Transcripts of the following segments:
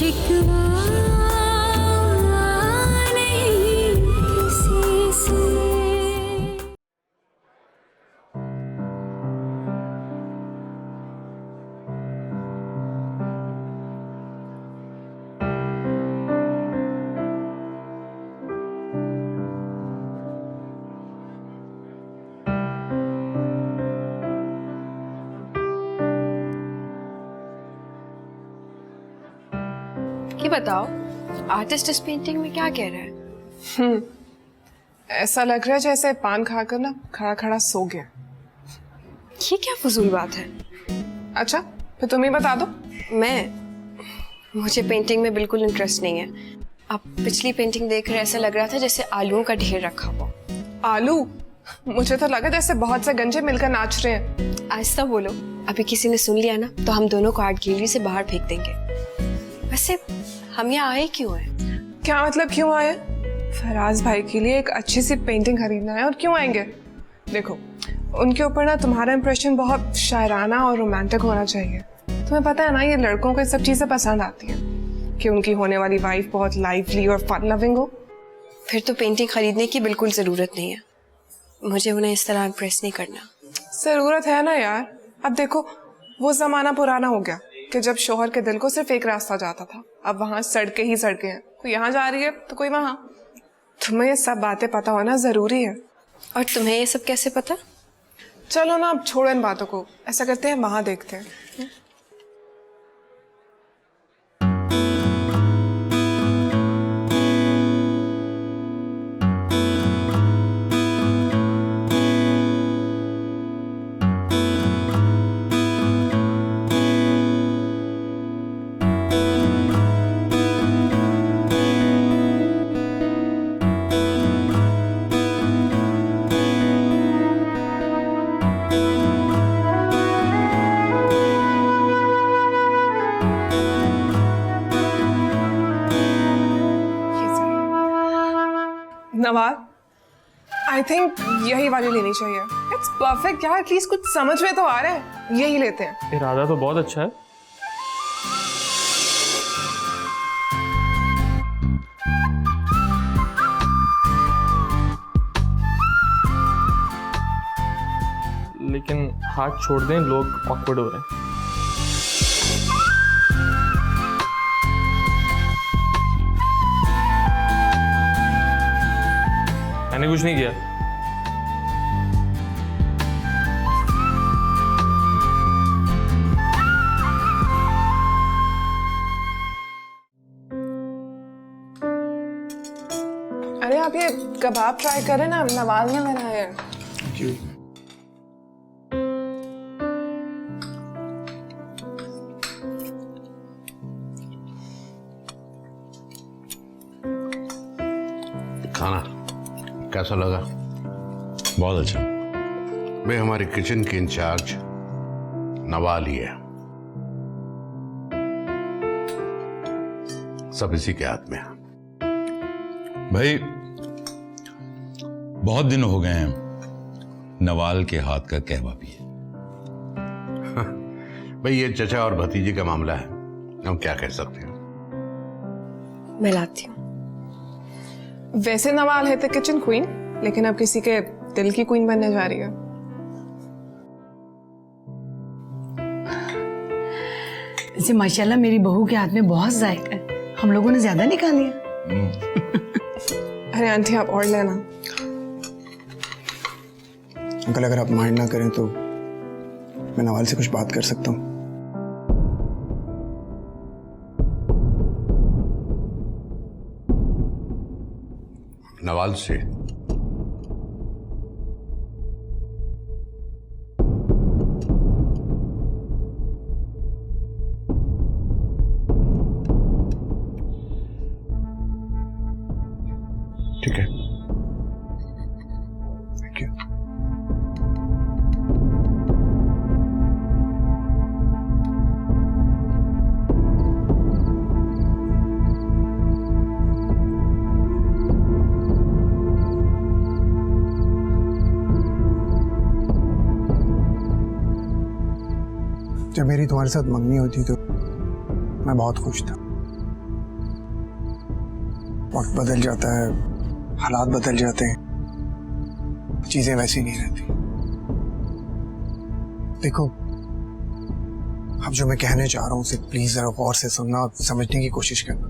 शिकवा नहीं किसी से। ये बताओ, आर्टिस्ट इस पेंटिंग में क्या कह रहा है? ऐसा लग रहा है जैसे पान खाकर ना खड़ा खड़ा सो गया। ये क्या फजूल बात है? अच्छा, फिर तुम ही बता दो। मुझे पेंटिंग में बिल्कुल इंटरेस्ट नहीं है। अब पिछली पेंटिंग देखकर ऐसा लग रहा था जैसे आलूओं का ढेर रखा हुआ। आलू? मुझे तो लगा जैसे बहुत से गंजे मिलकर नाच रहे हैं। आहिस्ता बोलो, अभी किसी ने सुन लिया ना तो हम दोनों को आर्ट गैलरी से बाहर फेंक देंगे। वैसे हम यहाँ आए क्यों हैं? क्या मतलब क्यों आए? फराज भाई के लिए एक अच्छी सी पेंटिंग खरीदना है। और क्यों आएंगे? देखो, उनके ऊपर ना तुम्हारा इंप्रेशन बहुत शायराना और रोमांटिक होना चाहिए। तुम्हें पता है ना, ये लड़कों को ये सब चीजें पसंद आती हैं कि उनकी होने वाली वाइफ बहुत लाइवली और फन लविंग हो। फिर तो पेंटिंग खरीदने की बिल्कुल जरूरत नहीं है। मुझे उन्हें इस तरह इम्प्रेस नहीं करना। जरूरत है ना यार। अब देखो, वो जमाना पुराना हो गया कि जब शोहर के दिल को सिर्फ एक रास्ता जाता था। अब वहां सड़कें ही सड़कें हैं। कोई यहाँ जा रही है तो कोई वहां। तुम्हें ये सब बातें पता होना जरूरी है। और तुम्हें ये सब कैसे पता? चलो ना, अब छोड़ो इन बातों को। ऐसा करते हैं, वहां देखते हैं। नवाज, आई थिंक यही वाली लेनी चाहिए। इट्स परफेक्ट यार, एटलीस्ट कुछ समझ में तो आ रहा है। यही लेते हैं। इरादा तो बहुत अच्छा है। लेकिन हाथ छोड़ दें, लोग ऑकवर्ड हो रहे हैं। मैंने कुछ नहीं किया। अरे आप ये कबाब ट्राई करें ना, नवाज ने बनाया है। क्यों? खाना कैसा लगा? बहुत अच्छा। मैं हमारी किचन की इंचार्ज नवाल ही है। सब इसी के हाथ में है। भाई, बहुत दिन हो गए हैं नवाल के हाथ का कहवा पिए। भाई, ये चचा और भतीजे का मामला है, हम क्या कह सकते हैं। मैं लाती हूँ। वैसे नवाल है तो किचन क्वीन, लेकिन अब किसी के दिल की क्वीन बनने जा रही है। वैसे माशाल्लाह मेरी बहू के हाथ में बहुत जायका है। हम लोगों ने ज्यादा नहीं खा लिया। अरे आंटी, आप और लेना। अंकल, अगर आप माइंड ना करें तो मैं नवाल से कुछ बात कर सकता हूँ। नवाल से? ठीक है, थैंक यू। जब मेरी तुम्हारे साथ मंगनी होती तो मैं बहुत खुश था। वक्त बदल जाता है, हालात बदल जाते हैं, चीजें वैसी नहीं रहती। देखो, अब जो मैं कहने चाह रहा हूँ उसे प्लीज जरा गौर से सुनना और समझने की कोशिश करना।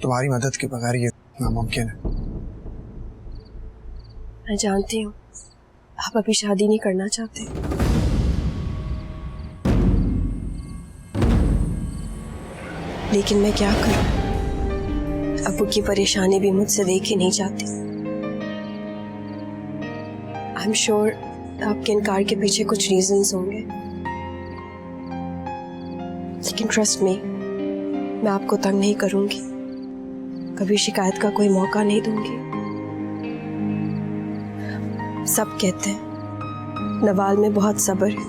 तुम्हारी मदद के बगैर ये नामुमकिन है। मैं जानती हूँ आप अभी शादी नहीं करना चाहते, लेकिन मैं क्या करूं? अब्बू की परेशानी भी मुझसे देखी नहीं जाती। आई एम श्योर आपके इनकार के पीछे कुछ रीजंस होंगे, लेकिन ट्रस्ट मी, मैं आपको तंग नहीं करूंगी, कभी शिकायत का कोई मौका नहीं दूंगी। सब कहते हैं नवाल में बहुत सब्र है,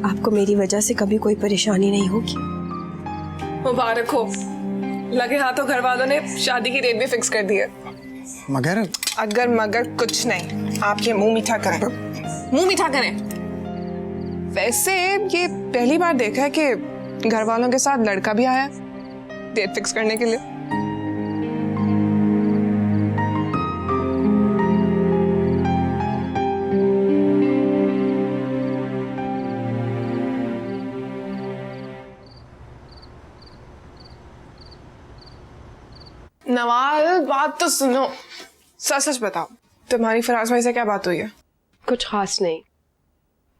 आपको मेरी वजह से कभी कोई परेशानी नहीं होगी। मुबारक हो, लगे हाथों घर वालों ने शादी की डेट भी फिक्स कर दी है। मगर अगर मगर कुछ नहीं, आप ये मुंह मीठा करें, मुंह मीठा करें। वैसे ये पहली बार देखा है कि घर वालों के साथ लड़का भी आया डेट फिक्स करने के लिए। नवाल, बात तो सुनो, सच सच बताओ, तुम्हारी फराज भाई से क्या बात हुई है? कुछ खास नहीं,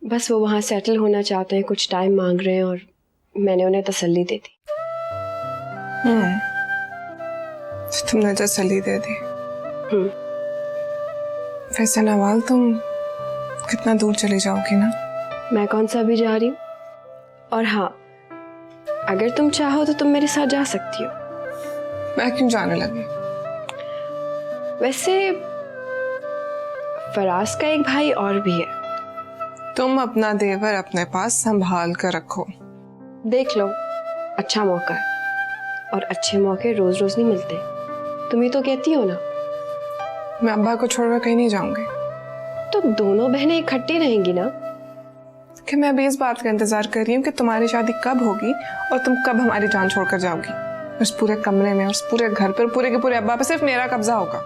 बस वो वहाँ सेटल होना चाहते हैं, कुछ टाइम मांग रहे हैं और मैंने उन्हें तसल्ली दे दी। तुमने तसल्ली दे दी। वैसे नवाल, तुम कितना दूर चली जाओगी ना? मैं कौन सा अभी जा रही हूँ, और हाँ, अगर तुम चाहो तो तुम मेरे साथ जा सकती हो। मैं क्यों जाने लगी? वैसे फराज का एक भाई और भी है। तुम अपना देवर अपने पास संभाल कर रखो। देख लो, अच्छा मौका है, और अच्छे मौके रोज रोज नहीं मिलते। तुम ही तो कहती हो ना। मैं अब्बा को छोड़कर कहीं नहीं जाऊंगी। तो दोनों बहनें इकट्ठी रहेंगी ना? कि मैं अभी इस बात का इंतजार कर रही हूँ कि तुम्हारी शादी कब होगी और तुम कब हमारी जान छोड़कर जाओगी। उस पूरे कमरे में, उस पूरे घर पर, पूरे के पूरे अब्बा पे सिर्फ मेरा कब्जा होगा।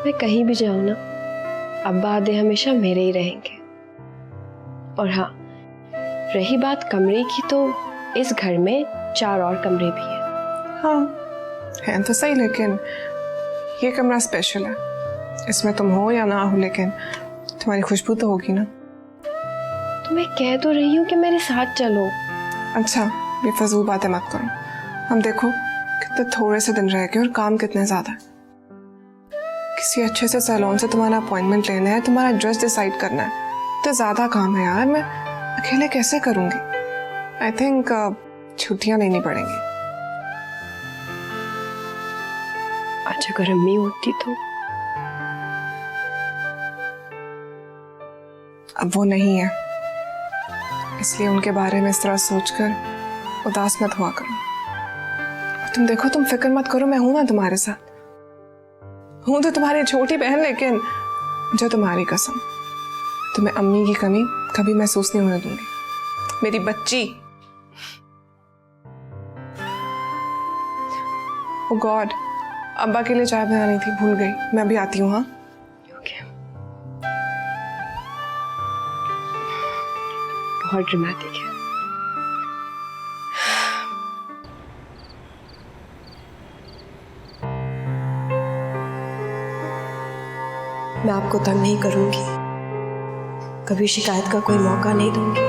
मैं कहीं भी जाऊं ना, अब्बा आदे हमेशा मेरे ही रहेंगे। और हाँ, रही बात कमरे की, तो इस घर में 4 और कमरे भी हैं। हाँ है तो सही, लेकिन ये कमरा स्पेशल है। इसमें तुम हो या ना हो, लेकिन तुम्हारी खुशबू तो होगी ना। तो मैं कह तो रही हूँ कि मेरे साथ चलो। अच्छा, बेफजूल बातें मत करो। हम देखो कितने थोड़े से दिन रह गए और काम कितने ज्यादा है। किसी अच्छे से सैलून से तुम्हारा अपॉइंटमेंट लेना है, तुम्हारा ड्रेस डिसाइड करना है, तो ज्यादा काम है यार। मैं अकेले कैसे करूंगी? आई थिंक छुट्टियां लेनी पड़ेंगी। आज अगर अम्मी होती तो। अब वो नहीं है, इसलिए उनके बारे में इस तरह सोचकर उदास मत हुआ करो। और तुम देखो, तुम फिक्र मत करो, मैं हूं ना तुम्हारे साथ। हूं तो तुम्हारी छोटी बहन, लेकिन जो तुम्हारी कसम, तुम्हें अम्मी की कमी कभी महसूस नहीं होने दूंगी, मेरी बच्ची। ओ गॉड, अब्बा के लिए चाय बनानी थी, भूल गई। मैं भी आती हूँ। हाँ ओके। बहुत ड्रामेटिक है। मैं आपको तंग नहीं करूंगी, कभी शिकायत का कोई मौका नहीं दूंगी।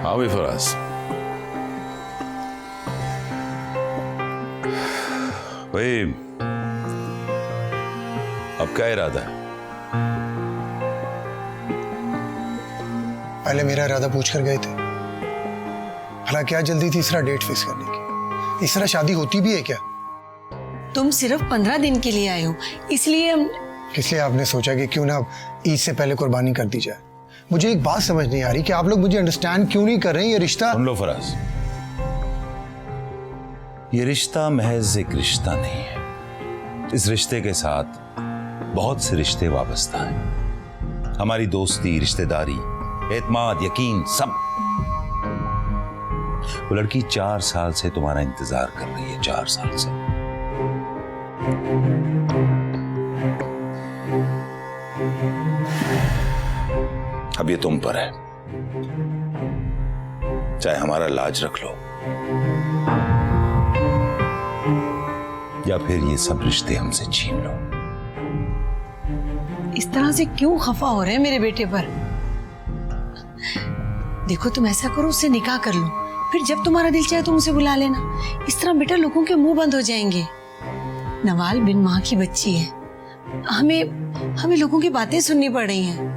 हाँ भी फराज, भाई अब क्या इरादा है? पहले मेरा इरादा पूछ कर गए थे। भला क्या जल्दी तीसरा डेट फिक्स करने की? इस तरह शादी होती भी है क्या? तुम सिर्फ 15 दिन के लिए आए हो, इसलिए इसलिए आपने सोचा कि क्यों ना ईद से पहले कुर्बानी कर दी जाए। मुझे एक बात समझ नहीं आ रही कि आप लोग मुझे अंडरस्टैंड क्यों नहीं कर रहे हैं। ये रिश्ता, सुन लो फराज, ये रिश्ता महज एक रिश्ता नहीं है। इस रिश्ते के साथ बहुत से रिश्ते वाबस्ता हैं। हमारी दोस्ती, रिश्तेदारी, एतमाद, यकीन, सब। वो लड़की 4 साल से तुम्हारा इंतजार कर रही है, 4 साल से। अब ये तुम पर है, चाहे हमारा लाज रख लो या फिर ये सब रिश्ते हमसे छीन लो। इस तरह से क्यों खफा हो रहे हैं मेरे बेटे पर? देखो तुम ऐसा करो, उससे निकाह कर लो, फिर जब तुम्हारा दिल चाहे तुम उसे बुला लेना। इस तरह बेटा लोगों के मुंह बंद हो जाएंगे। नवाल बिन माँ की बच्ची है, हमें लोगों की बातें सुननी पड़ रही हैं।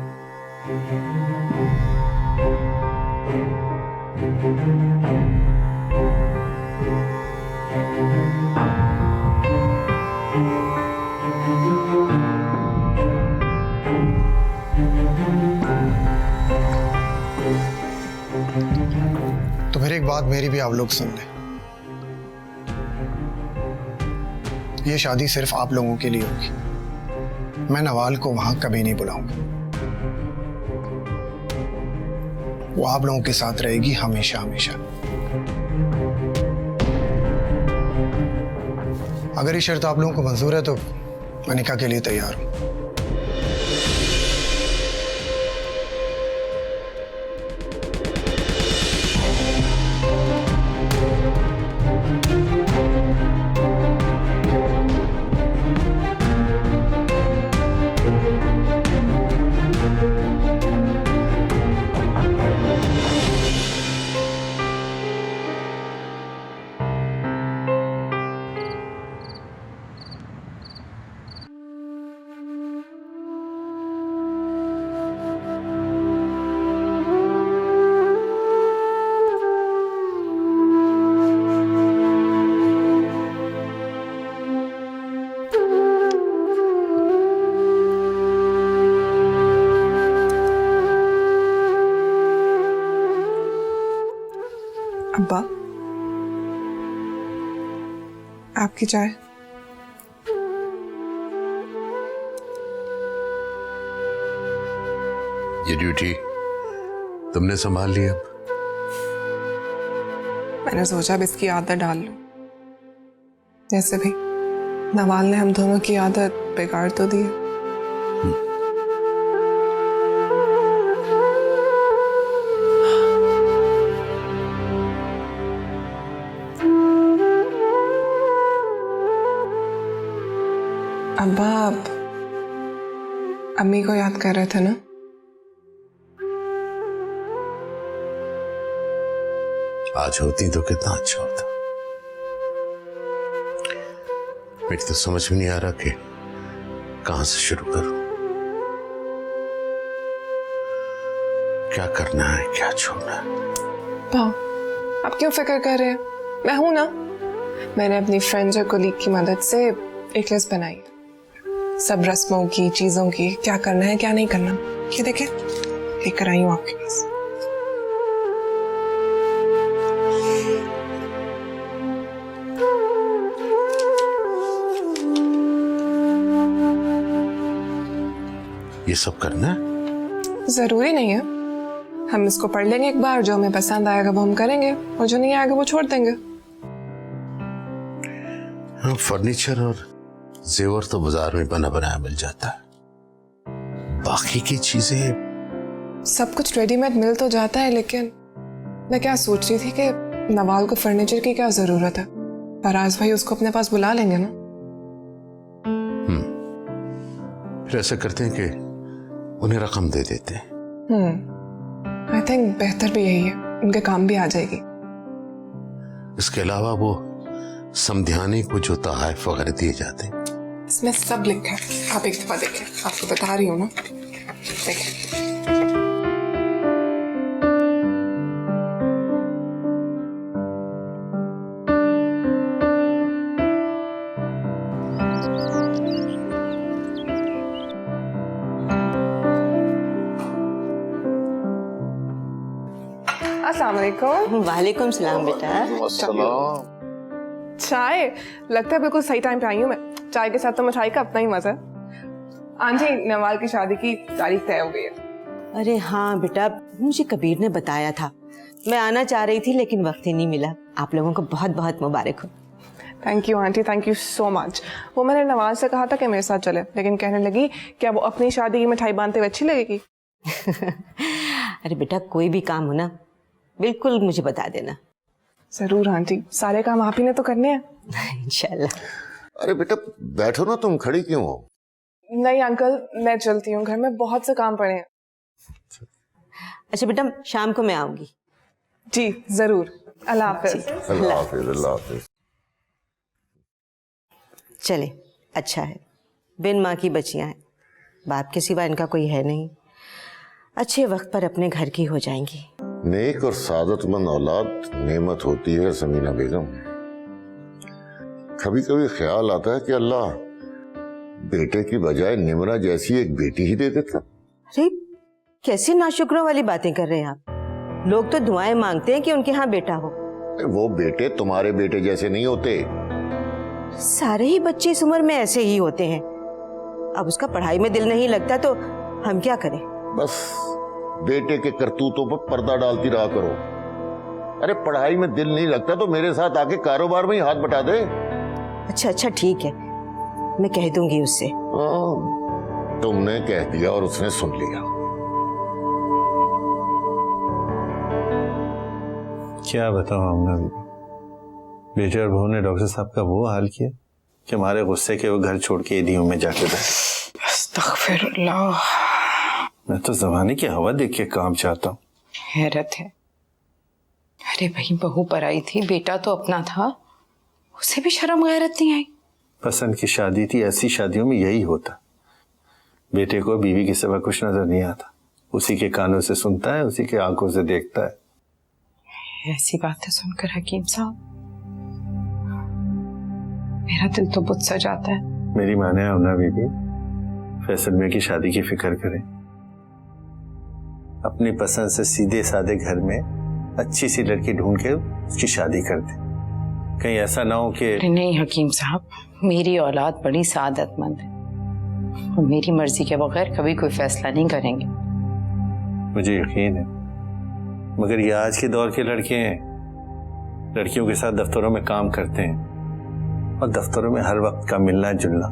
तो फिर एक बात मेरी भी आप लोग सुन लें, ये शादी सिर्फ आप लोगों के लिए होगी। मैं नवाल को वहां कभी नहीं बुलाऊंगा। वो आप लोगों के साथ रहेगी हमेशा हमेशा। अगर ये शर्त आप लोगों को मंजूर है तो मैं निकाह के लिए तैयार हूं। अब्बा, आपकी चाय। ये ड्यूटी तुमने संभाल ली। अब मैंने सोचा अब इसकी आदत डाल लूं। जैसे भी नवाल ने हम दोनों की आदत बिगाड़ तो दी है। अब्बा, आप अम्मी को याद कर रहे थे ना? आज होती तो कितना अच्छा होता। मेरी तो समझ में नहीं आ रहा कि कहां से शुरू करूं, क्या करना है, क्या छोड़ना है। पाओ, आप क्यों फिक्र कर रहे हैं? मैं हूं ना। मैंने अपनी फ्रेंड्स और कोलीग की मदद से एक लिस्ट बनाई, सब रस्मों की, चीजों की, क्या करना है क्या नहीं करना। ये देखें, लेकर आई हूं आपके पास। ये सब करना है? जरूरी नहीं है, हम इसको पढ़ लेंगे एक बार, जो हमें पसंद आएगा वो हम करेंगे और जो नहीं आएगा वो छोड़ देंगे। हाँ, फर्नीचर और जेवर तो बाजार में बना बनाया मिल जाता है, बाकी की चीजें सब कुछ रेडीमेड मिल तो जाता है, लेकिन मैं क्या सोच रही थी कि नवाल को फर्नीचर की क्या जरूरत है। फराज भाई उसको अपने पास बुला लेंगे ना। फिर ऐसा करते हैं कि उन्हें रकम दे देते हैं। आई थिंक बेहतर भी यही है, उनके काम भी आ जाएगी। इसके अलावा वो समध्यानी को जो तोहफे वगैरह दिए जाते हैं, इसमें सब लिखा है, आप एक दफा देखें, आपको बता रही हूँ ना, देखें। अस्सलाम वालेकुम। वालेकुम सलाम बेटा। चाय, लगता है बिल्कुल सही टाइम पे आई हूँ मैं। चाय के साथ तो मिठाई का अपना ही मजा है। आंटी, नवाल की शादी की तारीख तय हो गई है। अरे हाँ बेटा, मुझे कबीर ने बताया था। मैं आना चाह रही थी लेकिन वक्त ही नहीं मिला। आप लोगों को बहुत बहुत मुबारक हो। Thank you aunty, thank you so much. वो मैंने नवाज से कहा था कि मेरे साथ चले, लेकिन कहने लगी क्या वो अपनी शादी की मिठाई बांधते हुए अच्छी लगेगी। अरे बेटा, कोई भी काम हो ना बिल्कुल मुझे बता देना। जरूर आंटी, सारे काम आप ही ने तो करने हैं। इंशाल्लाह। अरे बेटा बैठो ना, तुम खड़ी क्यों हो? नहीं अंकल, मैं चलती हूँ, घर में बहुत से काम पड़े हैं। अच्छा बेटा, शाम को मैं आऊंगी। जी जरूर। अल्लाह हाफिज। अल्लाह हाफिज, अल्लाह हाफिज। चले, अच्छा है, बिन माँ की बच्चियां हैं, बाप के सिवा इनका कोई है नहीं। अच्छे वक्त पर अपने घर की हो जाएंगी। नेक और सादतमंद औलाद नेमत होती है समीना बेगम। कभी कभी ख्याल आता है कि अल्लाह बेटे की बजाय निमरा जैसी एक बेटी ही दे देता। अरे कैसी नाशुक्रों वाली बातें कर रहे हैं आप। लोग तो दुआएं मांगते हैं कि उनके यहाँ बेटा हो। वो बेटे तुम्हारे बेटे जैसे नहीं होते। सारे ही बच्चे इस उम्र में ऐसे ही होते हैं। अब उसका पढ़ाई में दिल नहीं लगता तो हम क्या करें। बस बेटे के करतूतों पर पर्दा डालती रहा करो। अरे पढ़ाई में दिल नहीं लगता तो मेरे साथ आके कारोबार में ही हाथ बटा दे। अच्छा अच्छा ठीक है, मैं कह दूंगी उससे। तुमने कह दिया और उसने सुन लिया। क्या बताऊं आमना बीबी, बेटे और बहू ने डॉक्टर साहब का वो हाल किया कि हमारे गुस्से के वो घर छोड़ के ईदियों में जाके बैठे। अस्तगफिरुल्लाह। मैं तो जमाने की हवा देख के काम चाहता हूँ। हैरत है। अरे भाई, बहू पर आई थी, बेटा तो अपना था, उसे भी शर्म गैरत नहीं आई। पसंद की शादी थी, ऐसी शादियों में यही होता। बेटे को बीवी के सिवा कुछ नजर नहीं आता, उसी के कानों से सुनता है, उसी के आंखों से देखता है। ऐसी बातें सुनकर हकीम साहब मेरा दिल तो बुझ सा जाता है। मेरी माने आमना बीबी, फैसल में की शादी की फिक्र करें। अपनी पसंद से सीधे साधे घर में अच्छी सी लड़की ढूंढ के उसकी शादी कर दे। कहीं ऐसा ना हो कि नहीं हकीम साहब, मेरी औलाद बड़ी सादतमंद है और मेरी मर्जी के बगैर कभी कोई फैसला नहीं करेंगे। मुझे यकीन है, मगर ये आज के दौर के लड़के हैं, लड़कियों के साथ दफ्तरों में काम करते हैं और दफ्तरों में हर वक्त का मिलना जुलना।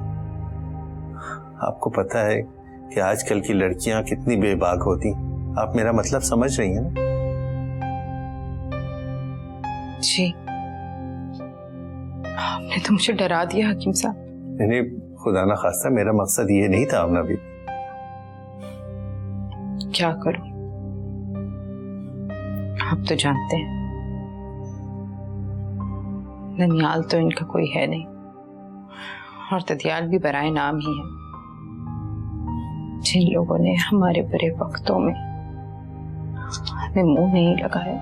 आपको पता है कि आजकल की लड़कियां कितनी बेबाक होती। आप मेरा मतलब समझ रही हैं ना? जी, आपने तो मुझे डरा दिया हकीम साहब। नहीं, खुदा ना खास्ता मेरा मकसद ये नहीं था आमना भी। क्या करूं, आप तो जानते हैं ननियाल तो इनका कोई है नहीं और ददियाल भी बराए नाम ही है। जिन लोगों ने हमारे बुरे वक्तों में हमें मुंह नहीं लगाया,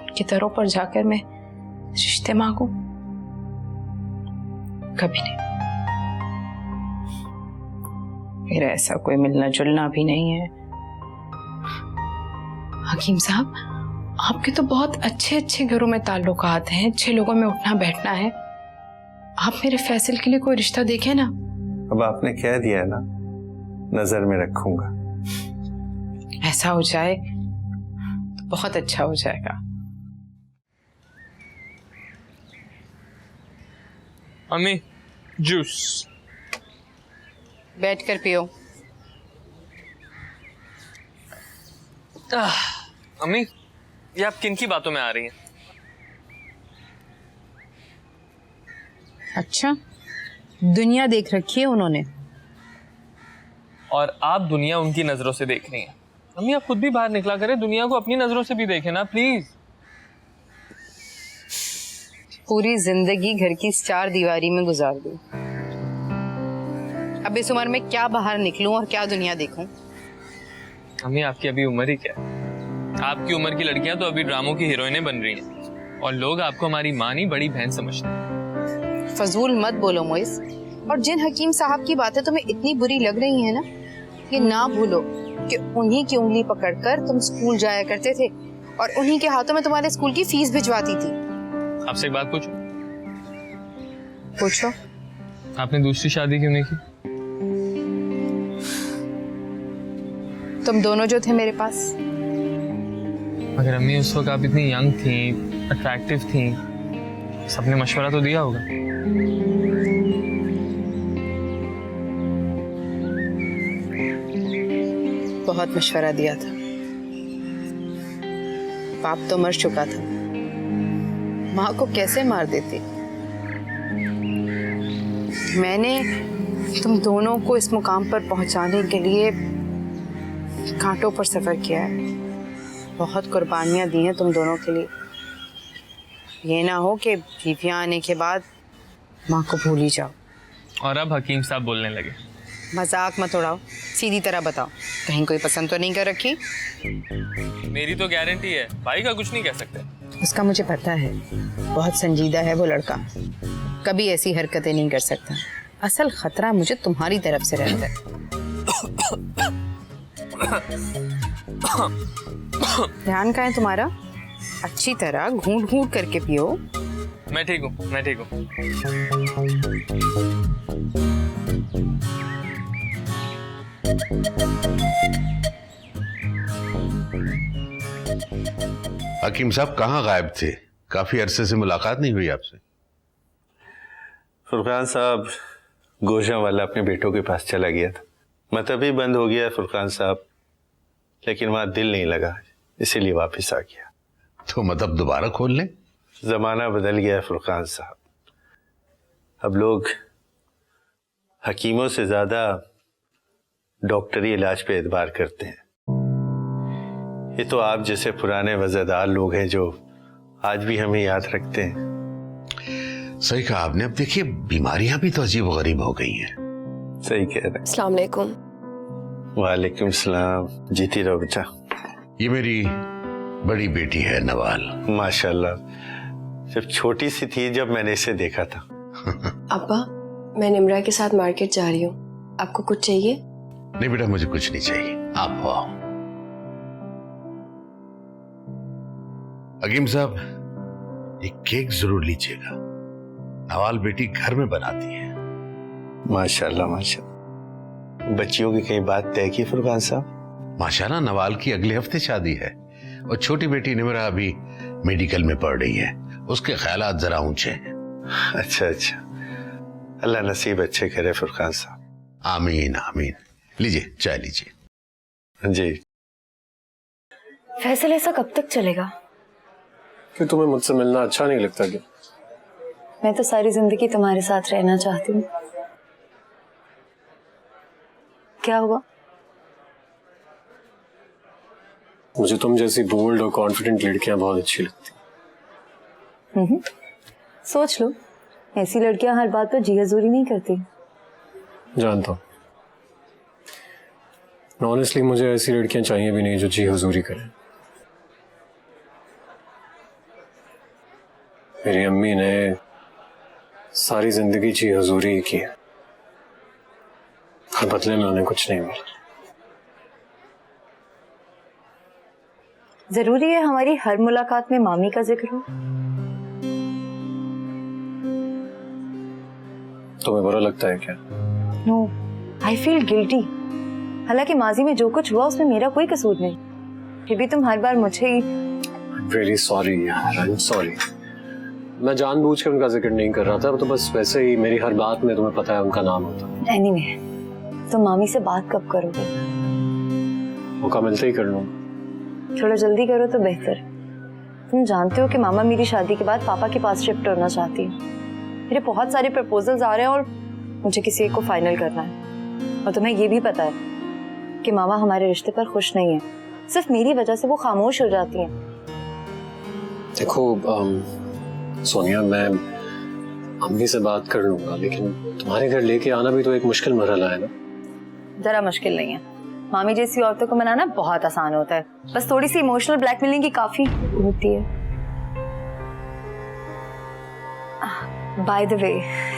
उनकी दरों पर जाकर मैं रिश्ते मांगू? कभी नहीं। मेरा ऐसा कोई मिलना जुलना भी नहीं है। हकीम साहब, आपके तो बहुत अच्छे अच्छे घरों में ताल्लुकात हैं, अच्छे लोगों में उठना बैठना है। आप मेरे फैसल के लिए कोई रिश्ता देखें ना। अब आपने कह दिया ना, नजर में रखूंगा। ऐसा हो जाए तो बहुत अच्छा हो जाएगा। अम्मी, जूस। बैठ कर पियो। अम्मी, ये आप किन की बातों में आ रही हैं? अच्छा, दुनिया देख रखी है उन्होंने और आप दुनिया उनकी नजरों से देख रही हैं। अम्मी, आप खुद भी बाहर निकला करें, दुनिया को अपनी नजरों से भी देखें ना प्लीज। पूरी जिंदगी घर की इस चार दीवारी में गुजार दी। अब इस उम्र में क्या बाहर निकलूं और क्या दुनिया देखूं? अम्मी, आपकी अभी उम्र ही क्या है? आपकी उम्र की लड़कियां तो अभी ड्रामों की हीरोइनें बन रही हैं और लोग आपको हमारी माँ नहीं बड़ी बहन समझते हैं। फजूल मत बोलो मोइस। और जिन हकीम साहब की बातें तुम्हें इतनी बुरी लग रही हैं ना, ये ना भूलो कि उन्हीं की उंगली पकड़कर तुम स्कूल जाया करते थे और उन्हीं के हाथों में तुम्हारे स्कूल की फीस भिजवाती थी। आपसे एक बात पूछूं? पूछो। आपने दूसरी शादी क्यों नहीं की? तुम दोनों जो थे मेरे पास। मगर अम्मी उस वक्त आप इतनी यंग थी, अट्रैक्टिव थी, सबने मशवरा तो दिया होगा। बहुत मशवरा दिया था। बाप तो मर चुका था, माँ को कैसे मार देती। मैंने तुम दोनों को इस मुकाम पर पहुंचाने के लिए कांटों पर सफर किया है, बहुत कुर्बानियां दी हैं तुम दोनों के लिए। ये ना हो कि बीवियां आने के बाद माँ को भूल ही जाओ। और अब हकीम साहब बोलने लगे। मजाक मत उड़ाओ, सीधी तरह बताओ, कहीं कोई पसंद तो नहीं कर रखी? मेरी तो गारंटी है, भाई का कुछ नहीं कह सकते। उसका मुझे पता है, बहुत संजीदा है वो लड़का, कभी ऐसी हरकतें नहीं कर सकता। असल खतरा मुझे तुम्हारी तरफ से रहता है। ध्यान कहाँ है तुम्हारा? अच्छी तरह घूंट घूंट करके पियो। मैं ठीक हूँ, मैं ठीक हूँ। हकीम साहब कहाँ गायब थे? काफी अरसे से मुलाकात नहीं हुई आपसे। फुरकान साहब गोशा वाला अपने बेटों के पास चला गया था। मतलब ही बंद हो गया फुरकान साहब, लेकिन वहां दिल नहीं लगा, इसीलिए वापस आ गया। तो मतलब दोबारा खोल लें? जमाना बदल गया है फुरकान साहब, अब लोग हकीमों से ज्यादा डॉक्टरी इलाज पे एतबार करते हैं। ये तो आप जैसे पुराने वज़ादार लोग हैं जो आज भी हमें याद रखते हैं। सही कहा आपने। अब देखिए बीमारियां भी तो अजीब गरीब हो गई हैं। सही कह रहे हैं। अस्सलाम वालेकुम। वालेकुम सलाम। जीती रहो बेटा। ये मेरी बड़ी बेटी है नवाल। माशाल्लाह, जब छोटी सी थी जब मैंने इसे देखा था। अब्बा, मैं निम्रा के साथ मार्केट जा रही हूँ, आपको कुछ चाहिए? नहीं बेटा, मुझे कुछ नहीं चाहिए, आप आओ। हकीम साहब एक केक जरूर लीजिएगा, नवाल बेटी घर में बनाती है। माशाल्लाह माशाल्लाह। बच्चियों की कहीं बात तय की फुरकान साहब? माशाल्लाह, नवाल की अगले हफ्ते शादी है और छोटी बेटी निमरा अभी मेडिकल में पढ़ रही है, उसके ख्यालात जरा ऊंचे हैं। अच्छा अच्छा, अल्लाह नसीब अच्छे करे फुरकान साहब। आमीन आमीन। लीजिए चाय लीजिए। जी। फैसल ऐसा कब तक चलेगा? कि तुम्हें मुझसे मिलना अच्छा नहीं लगता क्या? मैं तो सारी जिंदगी तुम्हारे साथ रहना चाहती हूँ। क्या हुआ? मुझे तुम जैसी बोल्ड और कॉन्फिडेंट लड़कियां बहुत अच्छी लगती। सोच लो, ऐसी लड़कियां हर बात पर जी हजूरी नहीं करती। जानता हूँ, ऑनेस्टली मुझे ऐसी लड़कियां चाहिए भी नहीं जो जी हजूरी करें। मेरी अम्मी ने सारी जिंदगी जी हजूरी की है, हर बदले में उन्हें कुछ नहीं मिला। जरूरी है हमारी हर मुलाकात में मामी का जिक्र हो? तुम्हें बुरा लगता है क्या? No, I feel guilty. हालांकि माजी में जो कुछ हुआ उसमें मेरा कोई कसूर नहीं, फिर भी तुम हर बार मुझे ही। Really sorry यार, I'm sorry। मैं जानबूझ के उनका जिक्र नहीं कर रहा था, तो बस वैसे ही मेरी हर बात में तुम्हें पता है उनका नाम होता है। एनीवे, तो मामी से बात कब करोगे? मौका मिलते ही कर लूंगा। थोड़ा जल्दी करो तो बेहतर। तुम जानते हो कि मामा मेरी शादी के बाद पापा के पास शिफ्ट होना चाहती है। मेरे बहुत सारे प्रपोजल्स आ रहे हैं और मुझे किसी एक को फाइनल करना है। और तुम्हें ये भी पता है कि मामा हमारे रिश्ते पर खुश नहीं है, सिर्फ मेरी वजह से वो खामोश हो जाती हैं। देखो सोनिया, मैं अम्मी से बात कर लूंगा, लेकिन तुम्हारे घर लेके आना भी तो एक मुश्किल मरहला है ना। जरा मुश्किल नहीं है, मामी जैसी औरतों को मनाना बहुत आसान होता है, बस थोड़ी सी इमोशनल ब्लैकमेलिंग की काफी होती है। बाय द वे,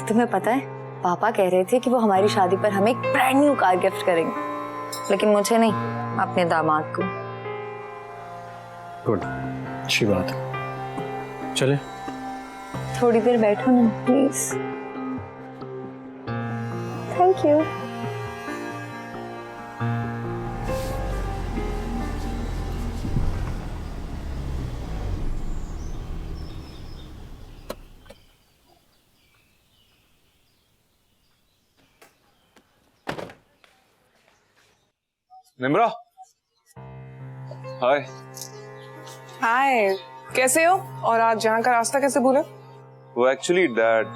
तुम्हें पता है पापा कह रहे थे कि वो हमारी शादी पर हमें एक ब्रांड न्यू कार गिफ्ट करेंगे, लेकिन मुझे नहीं, अपने दामाद को। गुड, अच्छी बात है। चले? थोड़ी देर बैठो ना please. Thank you. Nimra, hi. Hi, कैसे हो? और आज यहाँ का रास्ता कैसे भूले? वो एक्चुअली डैड,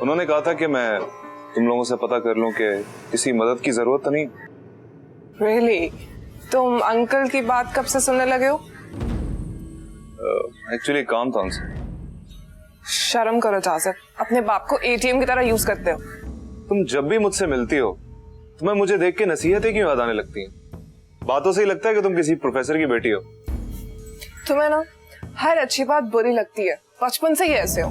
उन्होंने कहा था कि मैं तुम लोगों से पता कर लूं कि किसी मदद की जरूरत तो नहीं। Really? तुम अंकल की बात कब से सुनने लगे हो? एक्चुअली काम था उनसे। शर्म करो जासिफ, अपने बाप को एटीएम की तरह यूज करते हो। तुम जब भी मुझसे मिलती हो तुम्हें मुझे देख के नसीहतें क्यों याद आने लगती हैं? बातों से ही लगता है कि तुम किसी प्रोफेसर की बेटी हो। तुम्हें ना हर अच्छी बात बुरी लगती है, बचपन से ही ऐसे हो।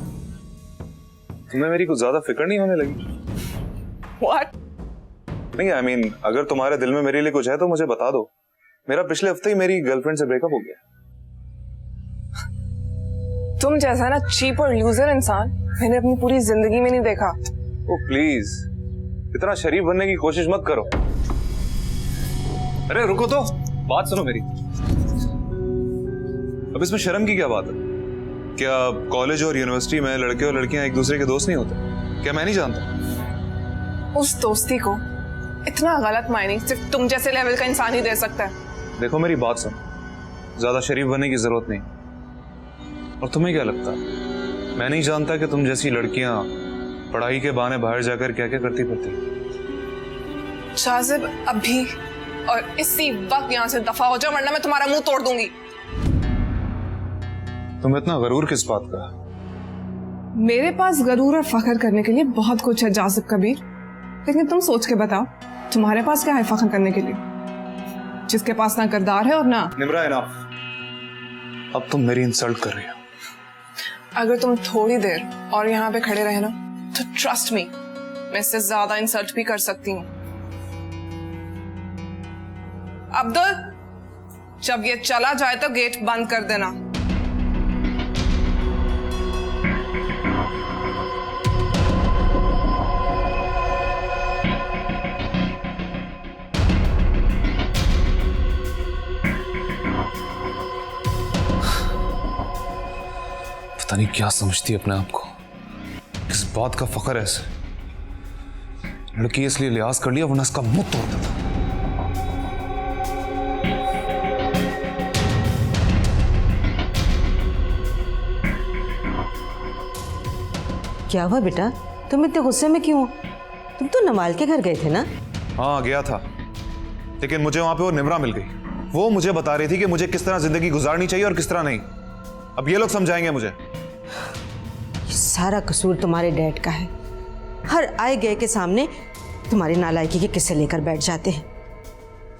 तुम्हें मेरी कुछ ज्यादा फिक्र नहीं होने लगी? What? नहीं, I mean, अगर तुम्हारे दिल में मेरे लिए कुछ है तो मुझे बता दो। मेरा पिछले हफ्ते ही मेरी गर्लफ्रेंड से ब्रेकअप हो गया। तुम जैसा ना चीप और लूजर इंसान मैंने अपनी पूरी जिंदगी में नहीं देखा। ओ प्लीज, इतना शरीफ बनने की कोशिश मत करो। अरे रुको तो, बात सुनो मेरी। अब इसमें शर्म की क्या बात है? क्या कॉलेज और यूनिवर्सिटी में लड़के और लड़कियां एक दूसरे के दोस्त नहीं होते? क्या मैं नहीं जानता? उस दोस्ती को इतना गलत मायने सिर्फ तुम जैसे लेवल का इंसान ही दे सकता है। देखो मेरी बात सुन, ज्यादा शरीफ बनने की जरूरत नहीं। और तुम्हें क्या लगता, मैं नहीं जानता कि तुम जैसी लड़कियां पढ़ाई के बहाने बाहर जाकर क्या क्या करती फिरती? शाजिब, अभी और इसी वक्त यहाँ से दफा हो जाओ वरना मैं तुम्हारा मुंह तोड़ दूंगी। तुम इतना गरूर किस बात का? मेरे पास गरूर और फख्र करने के लिए बहुत कुछ है जासिब कबीर, लेकिन तुम सोच के बताओ तुम्हारे पास क्या है फख्र करने के लिए, जिसके पास ना किरदार है और ना। निम्रा, इनफ। अब तुम मेरी इंसल्ट कर रही हो। अगर तुम थोड़ी देर और यहाँ पे खड़े रहे ना तो ट्रस्ट मी, मैं इससे ज्यादा इंसल्ट भी कर सकती हूँ। अब्दुल, जब ये चला जाए तो गेट बंद कर देना। पता नहीं क्या समझती है अपने आप को, किस बात का फख्र है ऐसे? लड़की इसलिए लिहाज कर लिया वरना इसका मुंह तोड़ देता। क्या हुआ बेटा, तुम इतने गुस्से में क्यों हो? तुम तो नवाल के घर गए थे ना? हाँ गया था, लेकिन मुझे वहां पे वो निम्रा मिल गई। वो मुझे बता रही थी कि मुझे किस तरह जिंदगी गुजारनी चाहिए और किस तरह नहीं। अब ये लोग समझाएंगे मुझे। सारा कसूर तुम्हारे डैड का है। हर आए गए के सामने तुम्हारी नालायकी के किस्से लेकर बैठ जाते हैं।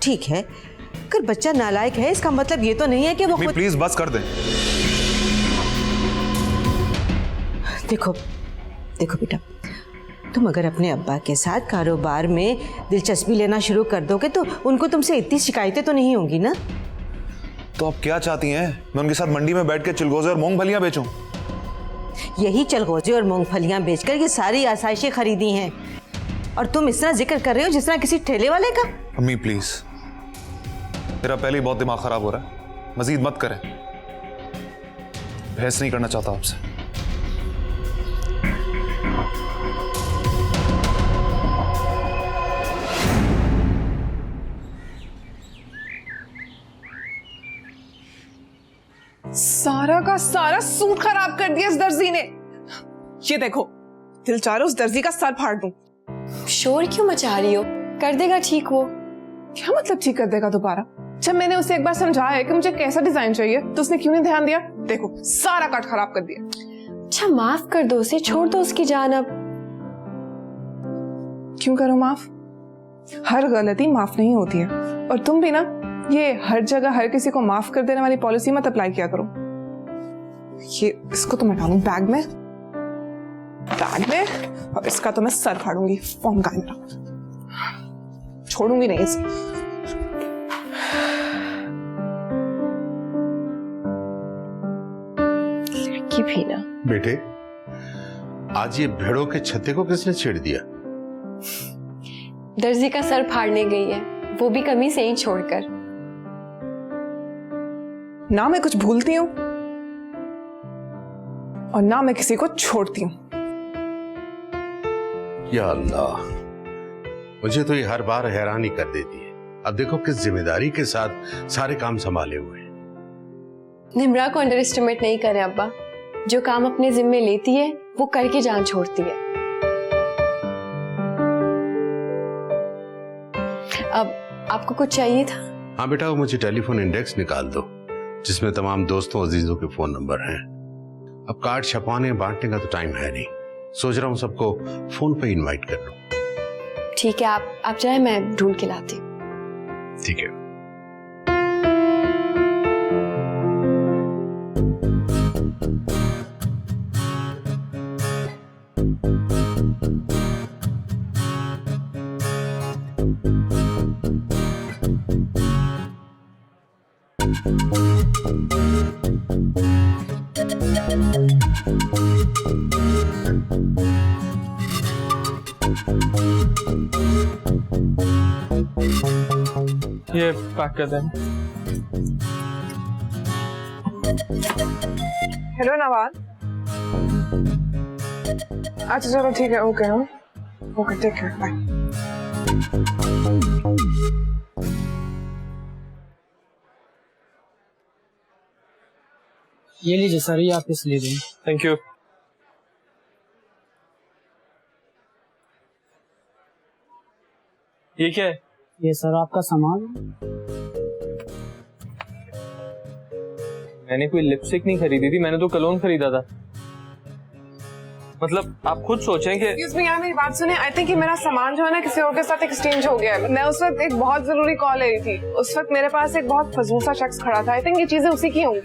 ठीक है, अगर बच्चा नालायक है इसका मतलब ये तो नहीं है कि वो प्लीज बस कर दे। देखो देखो बेटा, तुम अगर अपने अब्बा के साथ कारोबार में दिलचस्पी लेना शुरू कर दोगे तो उनको तुमसे इतनी शिकायतें तो नहीं होंगी ना? तो आप क्या चाहती हैं? मैं उनके साथ मंडी में बैठ के चिलगोजे और मूंगफलियां बेचूं? यही चलगोजे और मूंगफलियां बेचकर ये सारी आसाइशें खरीदी हैं, और तुम इस तरह जिक्र कर रहे हो जिस तरह किसी ठेले वाले का। अम्मी प्लीज, मेरा पहले ही बहुत दिमाग खराब हो रहा है, मजीद मत करें। बहस नहीं करना चाहता आपसे। सारा का सारा सूट खराब कर दिया इस दर्जी ने। ये देखो, दिल चाह रहा उस दर्जी का सर फाड़ दूं। शोर क्यों मचा रही हो? कर देगा ठीक वो। क्या मतलब ठीक कर देगा दोबारा? जब मैंने उसे एक बार समझाया है कि मुझे कैसा डिजाइन चाहिए तो उसने क्यों नहीं ध्यान दिया? देखो सारा कट खराब कर दिया। अच्छा माफ कर दो उसे, छोड़ दो उसकी जान। अब क्यों करो माफ? हर गलती माफ नहीं होती है, और तुम भी ना ये हर जगह हर किसी को माफ कर देने वाली पॉलिसी मत अप्लाई किया करो। ये इसको तो मैं डालूं बैग में, और इसका तो मैं सर फाड़ूंगी। फॉर्म का मेरा, छोड़ूंगी नहीं इसे। लड़की भी ना। बेटे, आज ये भेड़ों के छत्ते को किसने छेड़ दिया? दर्जी का सर फाड़ने गई है, वो भी कमी से ही छोड़कर। ना मैं कुछ भूलती हूँ और ना मैं किसी को छोड़ती हूँ। या अल्लाह, मुझे तो ये हर बार हैरानी कर देती है। अब देखो किस जिम्मेदारी के साथ सारे काम संभाले हुए हैं। निम्रा को अंडर एस्टिमेट नहीं करें अब्बा, जो काम अपने जिम्मे लेती है वो करके जान छोड़ती है। अब आपको कुछ चाहिए था? हाँ बेटा, वो मुझे टेलीफोन इंडेक्स निकाल दो जिसमें तमाम दोस्तों अजीजों के फोन नंबर हैं। अब कार्ड छपवाने बांटने का तो टाइम है नहीं, सोच रहा हूँ सबको फोन पे इनवाइट कर लूं। ठीक है, आप जाए, मैं ढूंढ के लाती हूँ। ठीक है। ये पैक कर दें। हेलो नवाज। अच्छा चलो ठीक है, ओके। हाँ ओके, टेक केयर, बाय। ये लीजिए सर, ये आप इस ले दें। Thank you. ये क्या है? ये सर आपका सामान। मैंने कोई लिपस्टिक नहीं खरीदी थी, मैंने तो कलोन खरीदा था। मतलब आप खुद सोचें कि एक्सक्यूज मी यार, मेरी बात सुने। आई थिंक कि मेरा सामान जो है ना किसी और के साथ एक्सचेंज हो गया है। मैं उस वक्त एक बहुत जरूरी कॉल आई थी, उस वक्त मेरे पास एक बहुत फजूल सा शख्स खड़ा था। आई थिंक ये चीजें उसी की होंगी।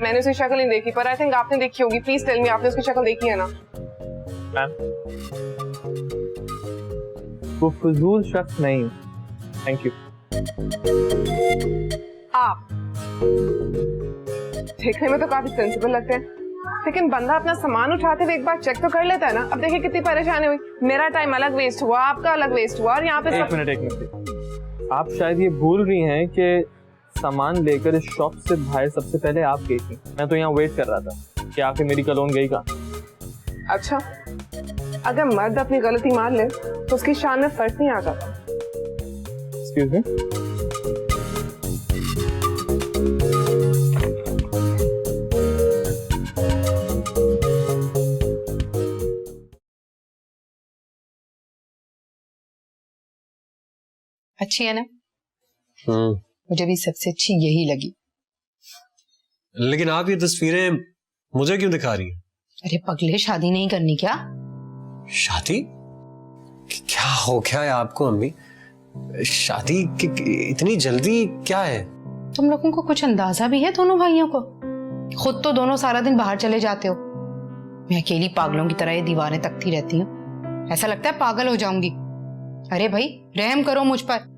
मैंने उसकी शक्ल नहीं देखी, पर आई थिंक आपने देखी होगी। प्लीज टेल मी, आपने उसकी शक्ल देखी है ना? वो फजूल शख्स नहीं। Thank you. आप देखने में तो काफी सेंसिबल लगते हैं, लेकिन बंदा अपना सामान उठाते हुए एक बार चेक तो कर लेता है ना। अब देखिए कितनी परेशानी हुई, मेरा टाइम अलग वेस्ट हुआ, आपका अलग वेस्ट हुआ, और यहाँ पे एक मिनट। आप शायद ये भूल रही हैं कि सामान लेकर इस शॉप से बाहर सबसे पहले आप गई थी। मैं तो यहाँ वेट कर रहा था कि आके मेरी कलोन गई कहाँ। अच्छा, अगर मर्द अपनी गलती मान ले तो उसकी शान में फर्क नहीं आ जाता। Excuse me. अच्छी है ना? मुझे भी सबसे अच्छी यही लगी। लेकिन आप ये तस्वीरें मुझे क्यों दिखा रही हैं? अरे पगले, शादी नहीं करनी क्या? शादी? क्या हो गया है आपको अम्मी? शादी इतनी जल्दी क्या है? तुम लोगों को कुछ अंदाजा भी है दोनों भाइयों को? खुद तो दोनों सारा दिन बाहर चले जाते हो, मैं अकेली पागलों की तरह ये दीवारें तकती रहती हूँ। ऐसा लगता है पागल हो जाऊंगी। अरे भाई रहम करो मुझ पर।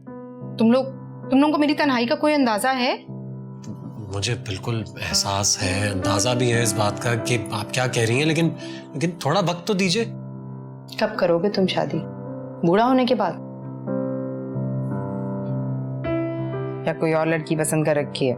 तुम लोगों को मेरी तन्हाई का कोई अंदाजा है? मुझे बिल्कुल एहसास है, अंदाजा भी है इस बात का कि आप क्या कह रही हैं, लेकिन थोड़ा वक्त तो दीजिए। कब करोगे तुम शादी? बूढ़ा होने के बाद? या कोई और लड़की पसंद कर रखी है?